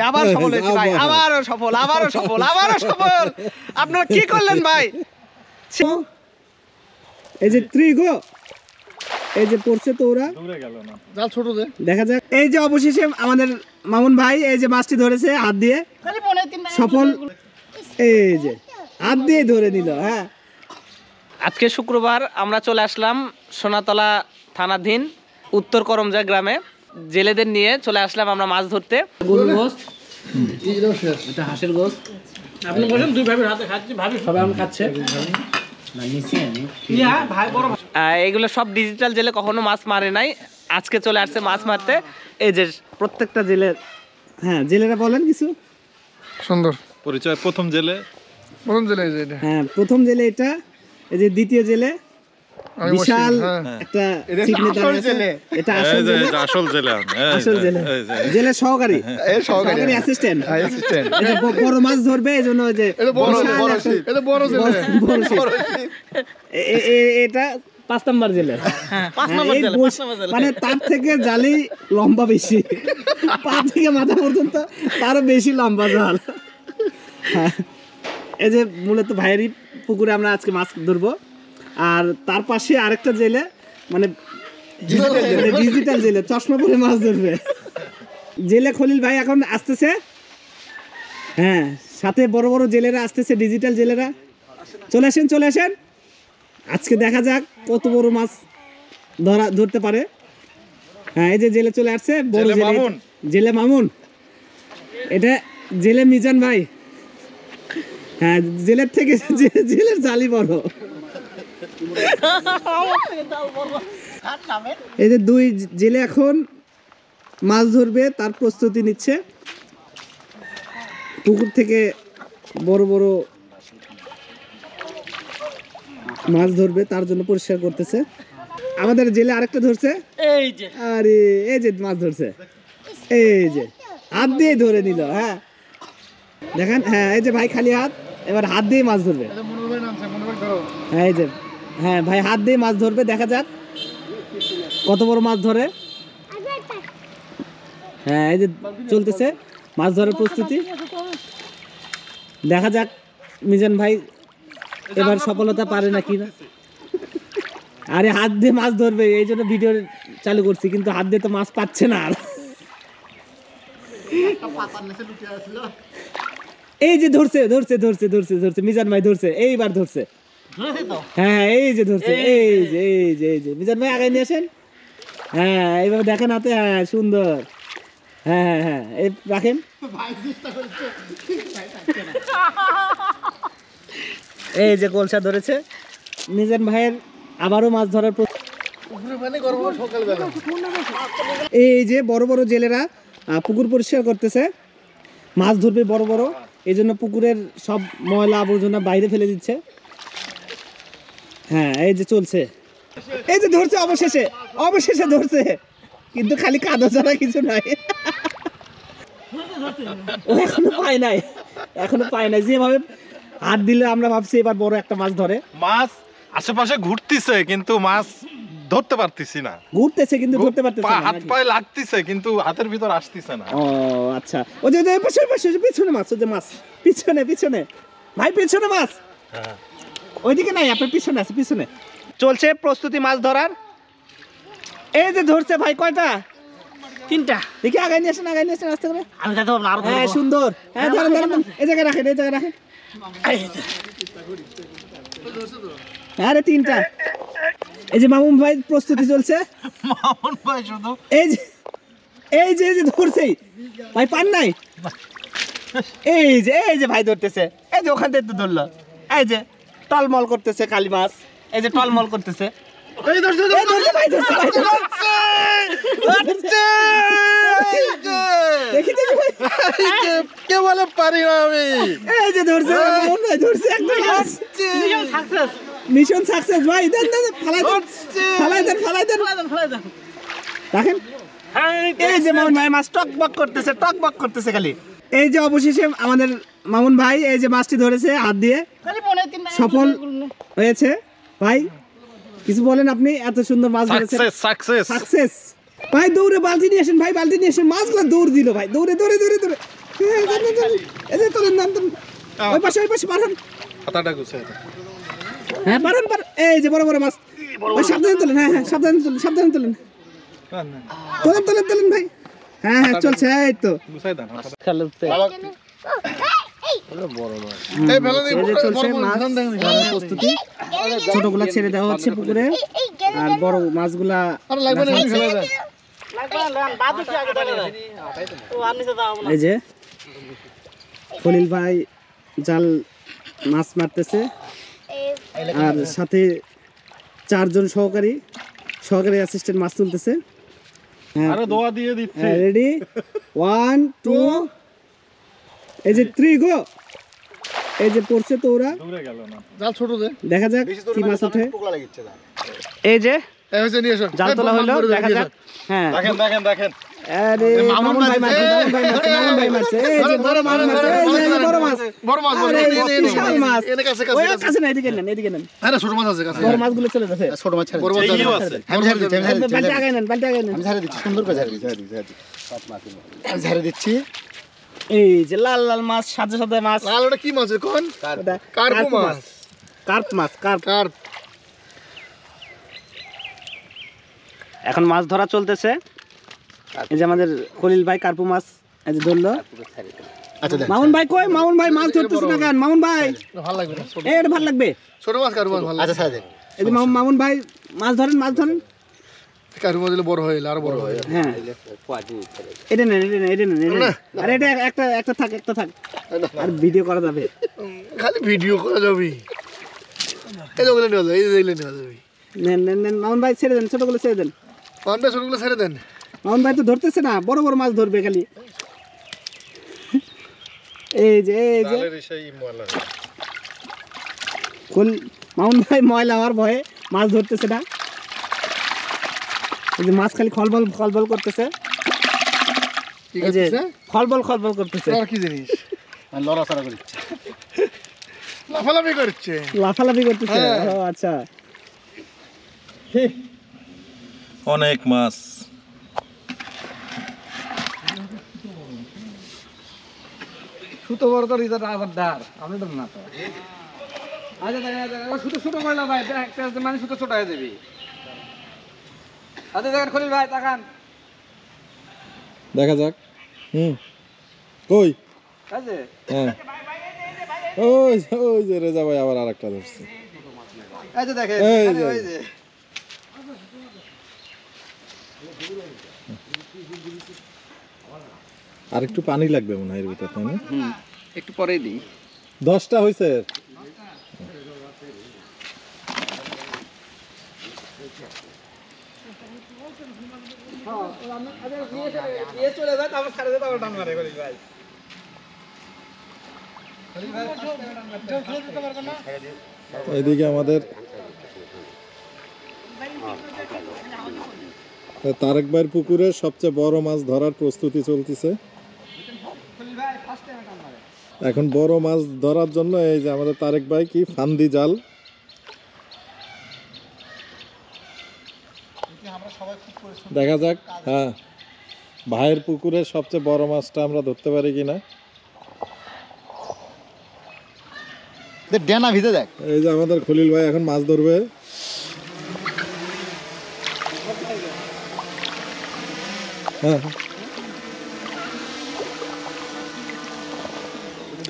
আবার সফল হয়েছে ভাই, আবারও সফল, আবারও সফল, আবারও সফল। আপনারা কি করলেন ভাই? এই যে ত্রিগো, এই যে পড়ছে তো ওরা জাল ছোট দে, দেখা যাক। এই যে অবশেষে আমাদের মামুন ভাই এই যে মাছটি ধরেছে হাত দিয়ে, সফল। এই যে হাত দিয়ে ধরে নিল। হ্যাঁ, আজকে শুক্রবার আমরা চলে আসলাম সোনাতলা থানাধীন উত্তর করমজা গ্রামে। জেলেদের নিয়ে চলে আসলাম আমরা মাছ ধরতে। গরুর গোশত, এটা হাঁসের গোশত। আপনি বলেন দুই ভাবির হাতে খাচ্ছি, ভাবি সবাই আমি খাচ্ছে। এগুলো সব ডিজিটাল জেলে কখনো মাছ মারে নাই, আজকে চলে আসছে মাছ মারতে। এই যে প্রত্যেকটা জেলের, হ্যাঁ জেলেরা বলেন কিছু সুন্দর পরিচয়। প্রথম জেলে, হ্যাঁ প্রথম জেলে এটা, এই যে দ্বিতীয় জেলে বিশাল একটা জেলে, এটা আসল জেলে, আসল জেলে, আসল জেলে, জেলে সহকারী, সহকারী অ্যাসিস্ট্যান্ট। এটা বড় মাছ ধরবে এই জন্য যে এটা 5 নাম্বার জেলে, মানে তার থেকে জালি লম্বা বেশি, পা থেকে মাথা পর্যন্ত তারও বেশি লম্বা জাল। এই যে মূলত ভাইয়েরই পুকুরে আমরা আজকে মাছ ধরবো। আর তার পাশে আরেকটা জেলে, মানে ডিজিটাল জেলে, চশমা পরে মাছ ধরবে। জেলে খলিল ভাই এখন আসতেছে, হ্যাঁ সাথে বড় বড় জেলেরা আসতেছে, ডিজিটাল জেলেরা। চলে আসেন, চলে আসেন, আজকে দেখা যাক কত বড় মাছ ধরতে পারে। হ্যাঁ এই যে জেলে চলে আসছে, বড় জেলে, জেলে মামুন, এটা জেলে মিজান ভাই। হ্যাঁ জেলের থেকে জেলের জালি বড়। এই যে দুই জেলে এখন মাছ ধরবে, তার প্রস্তুতি নিচ্ছে। পুকুর থেকে বড় বড় মাছ ধরবে, তার জন্য পরিষ্কার করতেছে। আমাদের জেলে আরেকটা ধরছে, এই যে, আরে এই যে মাছ ধরছে, এই যে হাত দিয়ে ধরে নিল। হ্যাঁ দেখেন, হ্যাঁ এই যে ভাই খালি হাত, এবার হাত দিয়ে মাছ ধরবে। হ্যাঁ এই যে, হ্যাঁ ভাই হাত দিয়ে মাছ ধরবে, দেখা যাক কত বড় মাছ ধরে। হ্যাঁ এই যে চলতেছে মাছ ধরার প্রস্তুতি, দেখা যাক মিজান ভাই এবার সফলতা পারে নাকি না। আরে হাত দিয়ে মাছ ধরবে এই জন্য ভিডিও চালু করছি, কিন্তু হাত দিয়ে তো মাছ পাচ্ছে না। আর এই যে ধরছে ধরছে ধরছে ধরছে ধরছে মিজান ভাই ধরছে, এইবার ধরছে। হ্যাঁ এই যে ধরছে, এই যে এই যে এই যে মিজান ভাই আগে নিয়ে আসেন। হ্যাঁ এইভাবে দেখেন হাতে, হ্যাঁ সুন্দর। হ্যাঁ হ্যাঁ হ্যাঁ এই রাখেন। এই যে কলসা ধরেছে মিজান ভাইয়ের, আবারও মাছ ধরার। এই যে বড় বড় জেলেরা পুকুর পরিষ্কার করতেছে, মাছ ধরবে বড় বড়, এই জন্য পুকুরের সব ময়লা আবর্জনা বাইরে ফেলে দিচ্ছে। হ্যাঁ এই যে চলছে, এই যে ধরছে, অবশেষে অবশেষে ধরছে, কিন্তু খালি কাদা ছাড়া কিছু নাই। ও এখনো পায় নাই, এখনো পায় নাই। যেভাবে হাত দিলে আমরা ভাবছি এবার বড় একটা মাছ ধরে। মাছ আশেপাশে ঘুরতেছে কিন্তু মাছ ধরতে পারতেছি না, ঘুরতেছে কিন্তু ধরতে পারতেছে না, হাত পায়ে লাগতেছে কিন্তু হাতের ভিতর আসতেছে না। ও আচ্ছা, ও যে পিছনে মাছ, ও যে মাছ পিছনে পিছনে, ভাই পিছনে মাছ, ওইদিকে নাই, আপনার পিছনে আছে, পিছনে চলছে প্রস্তুতি মাছ ধরার। এই যে ধরছে ভাই, কয়টা? 3টা। দেখি আগাই নিয়ে আসেন, আগাই নিয়ে আসেন আস্তে করে। আমি যাতে আর হ্যাঁ সুন্দর, হ্যাঁ ধরেন ধরেন, এই জায়গায় রাখেন, এই জায়গায় রাখেন। আরে 3টা। এই যে মামুন ভাই প্রস্তুতি চলছে, মামুন ভাই শুধু এই যে এই যে এই যে ধরছেই ভাই, পান নাই। এই যে ভাই ধরতেছে, এই যে ওখান থেকে তো ধরলো, এই যে টলমল করতেছে কালি মাছ, এই যে টলমল করতেছে। এই ধরছে ভাই, ধরছে ভাই, ধরছে। দেখি দেখি ভাই, কে বলে পারি না আমি। এই যে ধরছে মামুন ভাই, ধরছে একটা মাছ। মিশন সাকসেস, মিশন সাকসেস ভাই। দেন দেন, ফালাই দেন, ফালাই দেন, ফালাই দেন, ফালাই দেন। দেখেন এই যে মামুন ভাই মাছ টকবক করতেছে, টকবক করতেছে খালি। এই যে অবশেষে আমাদের মামুন ভাই এই যে মাছটি ধরেছে হাত দিয়ে, সফল হয়েছে। ভাই কিছু বলেন আপনি, এত সুন্দর মাছ ধরেছেন। Success success success. ভাই দৌড়ে বালতি নিয়ে আসেন, ভাই বালতি নিয়ে আসেন। মাছগুলো দৌড় দিল ভাই, দৌড়ে দৌড়ে দৌড়ে দৌড়ে। এই যে তোলেন নাম তোলেন, ওই পাশে পাঠান। হাতাটা গুছাই দাও। হ্যাঁ পাঠান পাঠান। এই যে বড় বড় মাছ ভাই, সাবধানে তোলেন। হ্যাঁ হ্যাঁ সাবধানে তোলেন, সাবধানে তোলেন। তোলেন তোলেন তোলেন ভাই। হ্যাঁ হ্যাঁ চলছে, এই তো গুছাই দাও। খেলতে এই ফেলে দিই, এই যে চলছে মাছ ধরার প্রস্তুতি। ছোটগুলা ছেড়ে দেওয়া হচ্ছে পুকুরে, আর বড় মাছগুলা আর লাগবে না, এমনি ফেলে দেন। এই যে খলিল ভাই জাল মাছ মারতেছে, আর সাথে 4 জন সহকারী অ্যাসিস্ট্যান্ট মাছ তুলতেছে। আরে দোয়া দিয়ে দিচ্ছি। রেডি 1 2 এই যে 3 গো। এই যে পড়ছে তো ওরা, দূরে গেল না। জাল ছোট দে। দেখা যাক কি মাছ ওঠে। এই যে এই হয়েছে, নিয়ে এসো। জাল তোলা হলো, দেখা যাক। হ্যাঁ দেখেন দেখেন দেখেন। আরে মামুন ভাই মারছে, মামুন ভাই মারছে। এই যে বড় মাছ মারছে, এই যে বড় মাছ, বড় মাছ, বড় আরে মাছ। বিশাল মাছ। এনে কাছে ওই কাছে না, এদিকে নেন, এদিকে নেন। আরে ছোট মাছ আছে কাছে। বড় মাছগুলো চলে যাচ্ছে। ছোট মাছ ছেড়ে। বড় মাছ এইও আছে। আমি ছেড়ে দিচ্ছি, আমি ছেড়ে দিচ্ছি। বালতি আগায় নেন, বালতি আগায় নেন। আমি ছেড়ে দিচ্ছি, সুন্দর করে ছেড়ে দিচ্ছি, আমি ছেড়ে দিচ্ছি। এই যে লাল লাল মাছ, সাদা সাদা মাছ। লাল ওটা কি মাছ এখন? ওটা কার্পু মাছ। কার্প মাছ, কার্প। কার্প। এখন মাছ ধরা চলতেছে। এই যে আমাদের খলিল ভাই কার্পু মাছ এই যে ধরলো। আচ্ছা দেখ। মামুন ভাই কই? মামুন ভাই মাছ ধরতেছে না কেন? মামুন ভাই ভালো লাগবে না। এই এটা ভালো লাগবে। ছোট মাছ কার্পু মাছ ভালো। আচ্ছা ছেড়ে দে। এই যে মামুন ভাই মাছ ধরেন, মাছ ধরেন। কার্পু মাছ দিলে বড় হয়ে গেল, আর বড় হয়ে গেল। হ্যাঁ এটা নেন, এটা নেন, এটা নেন, এটা নেন। আরে এটা একটা থাক, একটা থাক। আর ভিডিও করা যাবে। খালি ভিডিও করা যাবে। এই যেগুলো নেওয়া যাবে, এই যেগুলো নেওয়া যাবে। নেন নেন নেন, মামুন ভাই ছেড়ে দেন, ছোটগুলো ছেড়ে দেন। পান্ডা ছোটগুলো ছেড়ে দেন। মামুন ভাই তো ধরতেছে না, বড় বড় মাছ ধরবে খালি। এই যে জালের সেই ময়লা। মামুন ভাই ময়লা হওয়ার ভয়ে মাছ ধরতেছে না। এই যে মাছ খালি খলবল করতেছে। কি এই যে করছিস? খলবল করতেছে, আর কি জিনিস? লড়াচড়া করছে, লাফালাফি করছে। লাফালাফি করতেছে। হ্যাঁ। ও আচ্ছা। অনেক মাছ। সুতো বড় করি তো আবার দাঁড় আমি তো না তো। আচ্ছা দেখা সুতো ছোট করলাম ভাই, একটা মানে সুতো ছোট হয়ে যাবি। আচ্ছা দেখেন খলিল ভাই তাকান। দেখা যাক। কই? আছে হ্যাঁ। ওই ওই যে রেজা ভাই আবার আরেকটা ধরছে। এই যে দেখেন, এই আরে যে। ওই যে আর একটু পানি লাগবে মনে হয় এর ভিতর, তাই না? একটু পরেই দিই। 10টা হয়েছে। চলে যায় তারপর ছাড়ে যায়, তারপর টান মারে খলিল ভাই। এদিকে আমাদের তারেক ভাইয়ের পুকুরে সবচেয়ে বড় মাছ ধরার প্রস্তুতি চলতেছে। এখন বড় মাছ ধরার জন্য এই যে আমাদের তারেক ভাই কি ফান্দি জাল। দেখা যাক, হ্যাঁ ভাইয়ের পুকুরে সবচেয়ে বড় মাছটা আমরা ধরতে পারি কিনা। ডেনা ভিজে দেখ। এই যে আমাদের খলিল ভাই এখন মাছ ধরবে। হ্যাঁ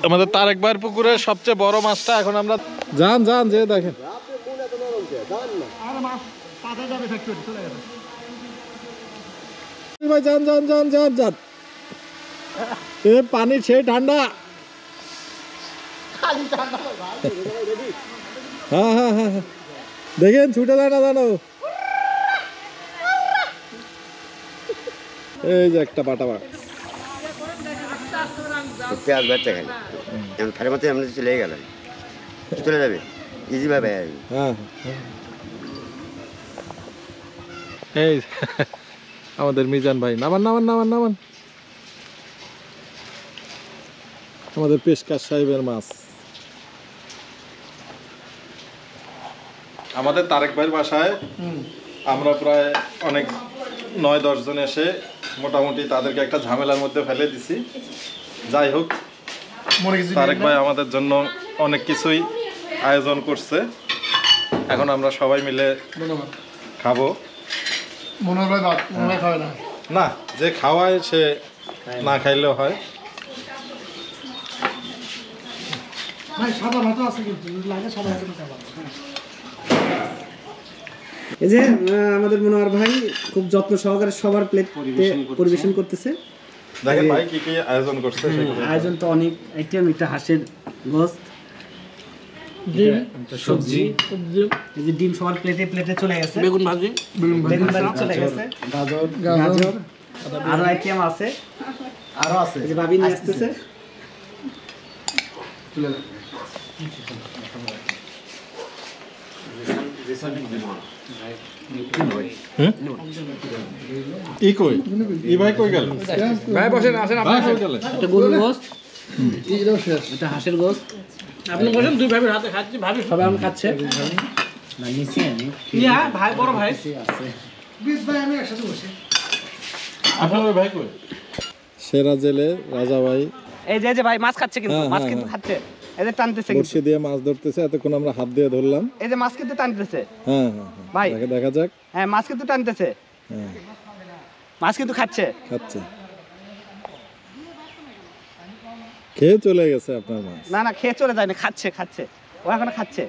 আমাদের তারেক ভাইয়ের পুকুরে সবচেয়ে বড় মাছটা এখন আমরা যান যে দেখেন। ভাই যান এ পানি সে ঠান্ডা। হ্যাঁ দেখেন ছুটে যায় না জানো। এই যে একটা বাটা মাছ। পেঁয়াজ বাচ্চা খাই এখন থারের মধ্যে আমরা চলে গেল, চলে যাবে ইজি ভাবে। হ্যাঁ এই আমাদের মিজান ভাই নামান আমাদের পেশকার সাহেবের মাছ। আমাদের তারেক ভাইয়ের বাসায় আমরা প্রায় অনেক 9-10 জন এসে মোটামুটি তাদেরকে একটা ঝামেলার মধ্যে ফেলে দিছি। যাই হোক, তারেক ভাই আমাদের জন্য অনেক কিছুই আয়োজন করছে, এখন আমরা সবাই মিলে খাবো। মনে হয় ভাত মনে হয় খাবে না। না, যে খাওয়ায় সে না খাইলেও হয়। সাদা ভাত আছে কিন্তু লাগে সাদা ভাত খাবার। এই যে আমাদের মনোহর ভাই খুব যত্ন সহকারে সবার প্লেট পরিবেশন করতেছে। দেখেন ভাই কি কি আয়োজন করছে সেগুলো। আয়োজন তো অনেক আইটেম, একটা হাঁসের গোশত, ডিম, সবজি, এই যে ডিম সবার প্লেটে চলে গেছে, বেগুন ভাজি চলে গেছে, গাজর আরো আইটেম আছে, এই যে ভাবি নিয়ে আসতেছে। ই কই? ই ভাই কই গেল? ভাই বসেন, আসেন আপনি। একটা গরুর গোশত, এইটাও শেষ। একটা হাঁসের গোশত। আপনি বসেন, দুই ভাইয়ের হাতে খাচ্ছি, ভাবি সবাই আম খাচ্ছে। না নিচে আমি ইয়া ভাই, বড় ভাই আছে। বিশ ভাই আমি একসাথে বসে। আপনার ওই ভাই কই? সেরা জেলে রাজা ভাই এই যে ভাই মাছ খাচ্ছে, কিন্তু হ্যাঁ, মাছ হ্যাঁ, কিন্তু হ্যাঁ। খাচ্ছে, এই যে টানতেছে কিন্তু। বড়শি দিয়ে মাছ ধরতেছে, এতক্ষণ আমরা হাত দিয়ে ধরলাম। এই যে মাছ কিন্তু টানতেছে, হ্যাঁ হ্যাঁ হ্যাঁ। ভাই। দেখা যাক। হ্যাঁ মাছ কিন্তু টানতেছে, হ্যাঁ, মাছ কিন্তু খাচ্ছে। খাচ্ছে। খেয়ে চলে গেছে আপনার মাছ। না না, খেয়ে চলে যায় না, খাচ্ছে ও এখনো খাচ্ছে।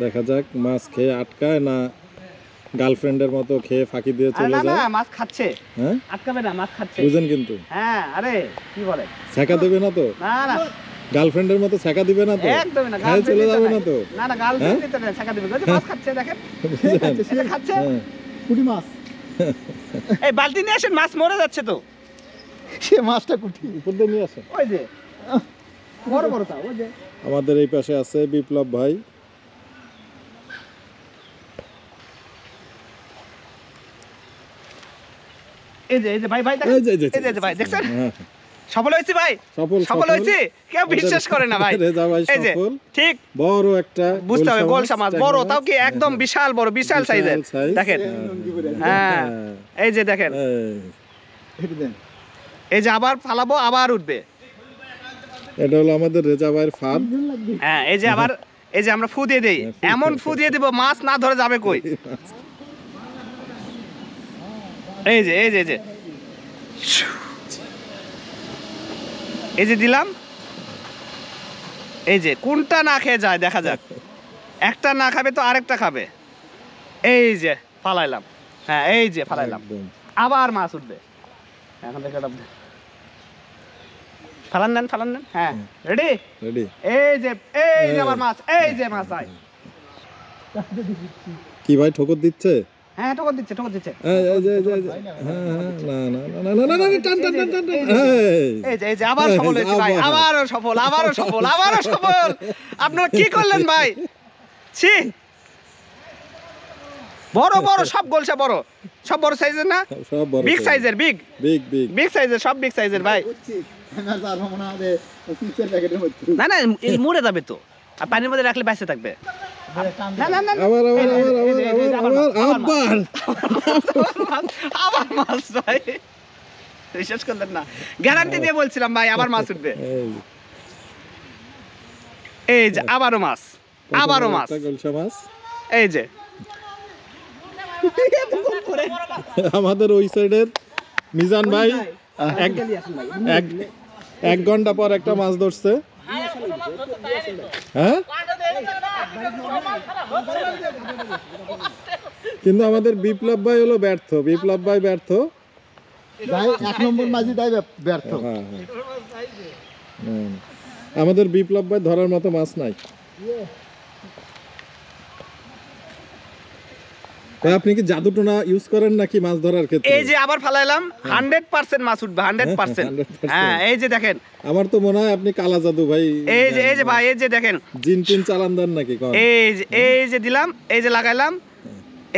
দেখা যাক মাছ খেয়ে আটকায় না গার্লফ্রেন্ডের মতো খেয়ে ফাঁকি দিয়ে আরে চলে না না, যায়। মাছ খাচ্ছে, হ্যাঁ, আটকাবে না, মাছ খাচ্ছে। বুঝেন কিন্তু। হ্যাঁ আরে কি বলে, ছ্যাঁকা দেবে না তো? না না গার্লফ্রেন্ডের মতো ছ্যাঁকা দিবে না তো? একদমই না, খায় চলে যাবে না তো? না না, গার্লফ্রেন্ড দিতে না, ছাকা দিবে। ওই যে মাছ খাচ্ছে, দেখেন বুঝলেন? এই যে খাচ্ছে। হ্যাঁ। কুটি মাছ। এই বালতি নিয়ে আসেন, মাছ মরে যাচ্ছে তো। সে মাছটা কুটি। উপর দিয়ে নিয়ে আসেন। ওই যে বড় বড় তা, ওই যে আমাদের এই পাশে আছে বিপ্লব ভাই। এই যে ভাই ভাই দেখেন, এই যে, এই যে, এই যে ভাই দেখছেন, হ্যাঁ, সফল হয়েছি ভাই, সফল সফল হয়েছি। কেউ বিশ্বাস করে না ভাই। রেজা ভাই এই যে সফল। ঠিক বড় একটা বুঝতে হবে, গোলসা গোলসা মাছ বড়, তাও কি একদম বিশাল বড়, বিশাল সাইজের। size। দেখেন, হ্যাঁ এই যে দেখেন, এই, এই যে আবার ফালাবো, আবার উঠবে। এটা হলো আমাদের রেজা ভাইয়ের ফাঁদ। হ্যাঁ এই যে আবার, এই যে আমরা ফু দিয়ে দেই, এমন ফু দিয়ে দিব মাছ না ধরে যাবে কই। এই যে এই যে এই যে এই যে দিলাম, এই যে কোনটা না খেয়ে যায় দেখা যাক। একটা না খাবে তো আরেকটা খাবে। এই যে ফালাইলাম, হ্যাঁ এই যে ফালাইলাম, একদম। আবার মাছ উঠবে। এখন দেখে ফালান নেন, হ্যাঁ রেডি। রেডি। এই যে আবার মাছ, এই যে মাছ আয়। কি ভাই ঠোকর দিচ্ছে? হ্যাঁ ঠোকর দিচ্ছে। এই, হ্যাঁ, না, না, টান, টান, টান, টান, টান। এই। এই যে আবার সফল হয়েছে ভাই, আবারও সফল। আপনারা কি করলেন ভাই? ছি, বড় সব গোলসা বড়, সব বড় সাইজের না, সব বড় বিগ সাইজের, বিগ সাইজের, সব বিগ সাইজের ভাই। না না, এই মরে যাবে তো, আর পানির মধ্যে রাখলে বেঁচে থাকবে। না না না, আবার আবার মাছ ভাই, বিশ্বাস করলেন না, গ্যারান্টি দিয়ে বলছিলাম ভাই আবার মাছ উঠবে। এই যে আবারও মাছ, গোলসা মাছ। এই যে আমাদের ওই সাইডের মিজান ভাই এক ঘন্টা পর একটা মাছ ধরছে। হ্যাঁ, কিন্তু আমাদের বিপ্লব ভাই হলো ব্যর্থ। ভাই 1 নম্বর মাঝি দাই ব্যর্থ। হ্যাঁ, আমাদের বিপ্লব ভাই ধরার মতো মাছ নাই। আপনি কি জাদু টোনা ইউজ করেন নাকি মাছ ধরার ক্ষেত্রে? এই যে আবার ফালাইলাম, 100% মাছ উঠবে, 100%। হ্যাঁ এই যে দেখেন, আমার তো মনে হয় আপনি কালা জাদু ভাই। এই যে ভাই, এই যে দেখেন, জিন টিন চালান দেন নাকি? এই যে দিলাম, এই যে লাগাইলাম,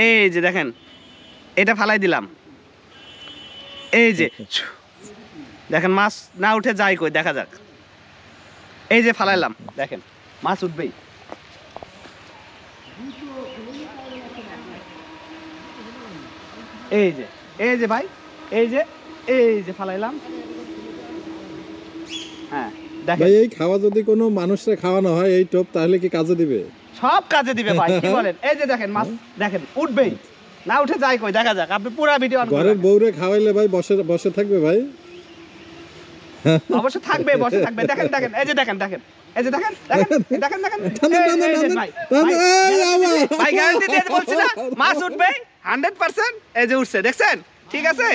এই যে দেখেন, এটা ফালাই দিলাম, এই যে দেখেন মাছ না উঠে যায় কই, দেখা যাক। এই যে ফালাইলাম, দেখেন মাছ উঠবেই। এই যে ভাই, এই যে ফালাইলাম। হ্যাঁ দেখেন, ভাই এই খাওয়া যদি কোনো মানুষকে খাওয়ানো হয় এই টোপ, তাহলে কি কাজে দিবে? সব কাজে দিবে ভাই, কি বলেন? এই যে দেখেন মাছ, দেখেন উঠবেই না, উঠে যায় কই, দেখা যাক। আপনি পুরো ভিডিও ঘরের বউরে খাওয়াইলে ভাই বসে বসে থাকবে ভাই? অবশ্য থাকবে, বসে থাকবে। দেখেন দেখেন, এই যে দেখেন দেখেন, এই যে দেখেন দেখেন দেখেন দেখেন, এই যে ভাই, ভাই গ্যারান্টি দিয়ে বলছি না, মাছ উঠবে 100%। এই যে উঠছে, দেখছেন? ঠিক আছে,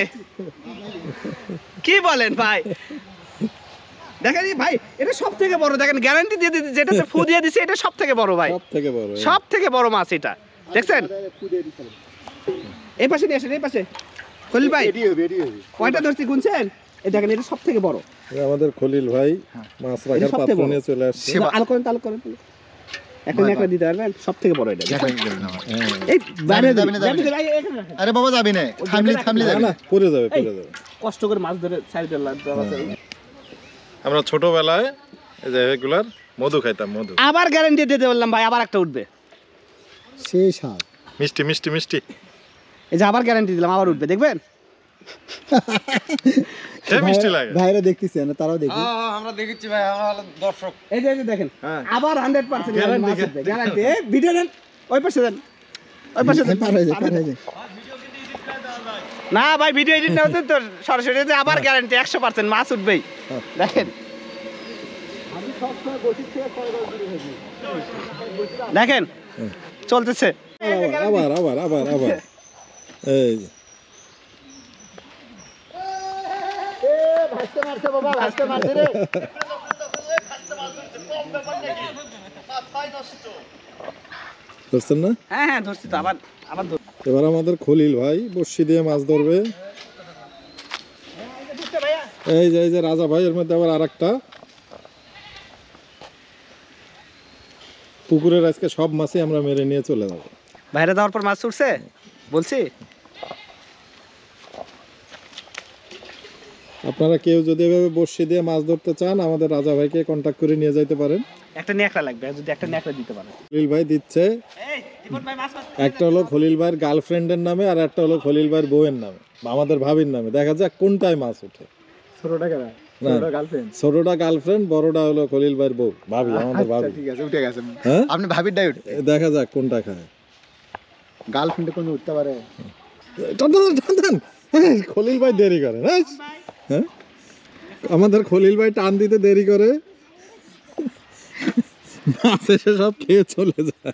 কি বলেন ভাই? দেখেন ভাই, এটা সব থেকে বড়, দেখেন গ্যারান্টি দিয়ে দিতে, যেটাতে ফু দিয়ে দিছে এটা সব থেকে বড় ভাই, সব থেকে বড়, সব থেকে বড় মাছ এটা, দেখছেন? এই পাশে নিয়ে আসেন, এই পাশে। খলিল ভাই কয়টা ধরছি গুনছেন? এই দেখেন, এটা সব থেকে বড়। আমাদের খলিল ভাই মাছ রাখার পাত্র নিয়ে চলে আসছে। আলো করেন, আলো করেন, একটা নেকড়া দিতে পারবেন, সব থেকে বড় এটা। এই বাইরে যাবে, আরে বাবা যাবি না, থামলি যাবি না, পড়ে যাবে, পড়ে যাবে। কষ্ট করে মাছ ধরে সাইডে লাগবে। আমরা ছোটবেলায় এই যে এগুলার মধু খাইতাম, মধু। আবার গ্যারান্টি দিতে বললাম ভাই, আবার একটা উঠবে, সেই স্বাদ। মিষ্টি মিষ্টি মিষ্টি। এই যে আবার গ্যারান্টি দিলাম, আবার উঠবে, দেখবেন? সে মিষ্টি লাগে। ভাইরা দেখতেছি না, তারাও দেখি। আমরা দেখেছি ভাই, আমরা হলো দর্শক। এই যে দেখেন, আবার 100% গ্যারান্টি। এই ভিডিও দেন, ওই পাশে দেন, ওই পাশে দেন। পার হয়ে যায়। না ভাই, ভিডিও এডিট না হতে তো সরাসরি যে আবার গ্যারান্টি 100% মাছ উঠবেই। দেখেন দেখেন চলতেছে। আবার আবার আবার আবার এই যে। ধরছেন না? হ্যাঁ হ্যাঁ ধরছি তো, আবার আবার ধর। এবার আমাদের খলিল ভাই বড়শি দিয়ে মাছ ধরবে। এই যে রাজা ভাই, এর মধ্যে আবার আরেকটা। পুকুরের আজকে সব মাছই আমরা মেরে নিয়ে চলে যাবো। বাইরে যাওয়ার পর মাছ উঠছে বলছি। আপনারা কেউ যদি এভাবে বড়শি দিয়ে মাছ ধরতে চান, আমাদের রাজা ভাইকে কন্ট্যাক্ট করে নিয়ে যাইতে পারেন। একটা নেকড়া লাগবে, যদি একটা নেকড়া দিতে পারে। খলিল ভাই দিচ্ছে। একটা হলো খলিল ভাইয়ের গার্লফ্রেন্ডের নামে, আর একটা হলো খলিল ভাইয়ের বউয়ের নামে, আমাদের ভাবির নামে। দেখা যাক কোনটায় মাছ ওঠে। ছোটটা গার্লফ্রেন্ড, বড়টা হলো খলিল ভাইয়ের বউ, ভাবি, আমাদের ভাবি। ঠিক আছে, উঠে গেছে। হ্যাঁ, আপনি ভাবির ডাই উঠে। দেখা যাক কোনটা খায়। গার্লফ্রেন্ডে কোনো উঠতে পারে? টান খলিল ভাই দেরি করে। হ্যাঁ, আমাদের খলিল ভাই টান দিতে দেরি করে, মাছ এসে সব খেয়ে চলে যায়।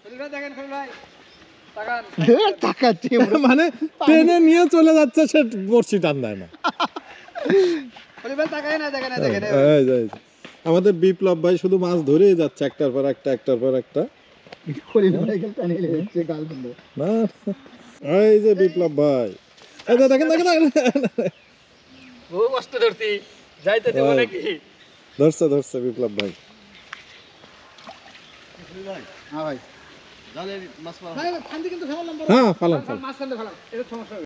মানে টেনে নিয়ে চলে যাচ্ছে, সে বড়শি টান দেয় না। এই যে, আমাদের বিপ্লব ভাই শুধু মাছ ধরেই যাচ্ছে, একটার পর একটা, একটার পর একটা। না, এই যে বিপ্লব ভাই, এই যে দেখেন দেখেন ধরছে বিপ্লব ভাই। হ্যাঁ ভাই, হ্যাঁ, ফালান।